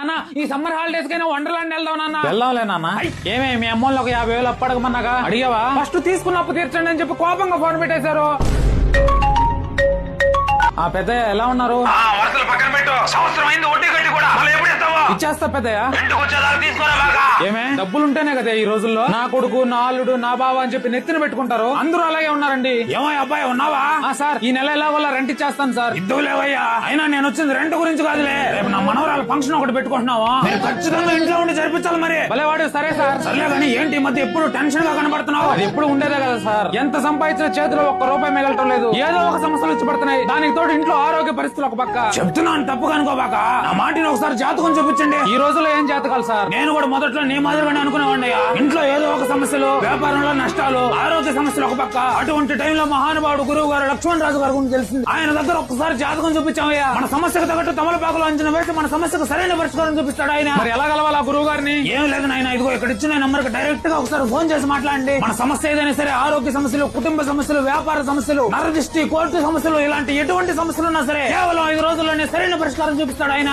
అన్న ఈ summer holidays కైనా వండర్లాండ్ వెళ్దాం నాన్న. వెళ్దాంలే నాన్న. ఏమే మీ అమ్మోళ్ళు ఒక 50,000 అప్పు అడగమన్నాగా అడిగావా? ఫస్ట్ తీసుకున్న అప్పు తీర్చండి అని చెప్పి కోపంగా ఫోన్ పెట్టేశారు. ఆ పెద్దయ్య ఎలా ఉన్నారు? వరుసలు పక్కన పెట్టు. సంవత్సరం అయింది వడ్డీ కట్టి కూడా ఎప్పుడు ఇస్తావా? ఇచ్చేస్తా పెద్దయ్య. ఇంటికి వచ్చేదాకా తీసుకోరా బాగా. ఏమే డబ్బులుంటేనే కదా ఈ రోజుల్లో నా కొడుకు నా అల్లుడు నా బావ అని చెప్పి నెత్తిన పెట్టుకుంటారు. అందరూ అలాగే ఉన్నారండి. ఏమో అబ్బాయి ఉన్నావా? సార్ ఈ నెల ఎలా వల్ల రెంట్ ఇచ్చేస్తాను సార్. ఇద్దు లేవయ్యా. అయినా నేను వచ్చింది రెంట్ గురించి కాదులే. రేపు నా మనవరాల ఫంక్షన్ ఒకటి పెట్టుకుంటున్నావా? నేను ఖచ్చితంగా ఇంట్లో ఉండి జరిపించాలి. మరి భలేవాడు. సరే సార్. సర్లే కానీ ఏంటి ఈ మధ్య ఎప్పుడు టెన్షన్ గా కనబడుతున్నావు? అది ఎప్పుడు ఉండేదే కదా సార్. ఎంత సంపాదించిన చేతిలో ఒక్క రూపాయి మిగలటం లేదు. ఏదో ఒక సమస్యలు వచ్చి పడుతున్నాయి. దానికి తోడు ఇంట్లో ఆరోగ్య పరిస్థితులు ఒక పక్క. చెప్తున్నాను తప్పుగా అనుకోబాక. నా మాటిని ఒకసారి జాతకం చూపించండి. ఈ రోజుల్లో ఏం జాతకాలు సార్? నేను కూడా మొదట్లో నీ మాదిరిగానే అనుకునేవాడినయ్యా. ఇంట్లో ఏదో ఒక సమస్యలు, వ్యాపారంలో నష్టాలు, ఆరోగ్య సమస్యలు ఒక పక్క. అటువంటి టైంలో మహానుభావుడు గురువు గారు లక్ష్మణ్ రాజు గారి గురించి తెలిసింది. ఆయన దగ్గర ఒక్కసారి జాతకం చూపించామయ్యా. మన సమస్యకు తగ్గట్టు తమలపాకులు అంచనా వేసి మన సమస్యకు సరైన పరిష్కారం చూపిస్తాడు ఆయన. మరి ఎలా కలవాలి ఆ గురువు గారిని? ఏం లేదు నాయన, ఇదిగో ఇక్కడ ఇచ్చిన నంబర్ కి డైరెక్ట్ గా ఒకసారి ఫోన్ చేసి మాట్లాడండి. మన సమస్య ఏదైనా సరే, ఆరోగ్య సమస్యలు, కుటుంబ సమస్యలు, వ్యాపార సమస్యలు, నరదృష్టి, కోర్టు సమస్యలు, ఇలాంటి ఎటువంటి సమస్యలు ఉన్నా సరే కేవలం 5 రోజుల్లోనే సరైన పరిష్కారం చూపిస్తాడు ఆయన.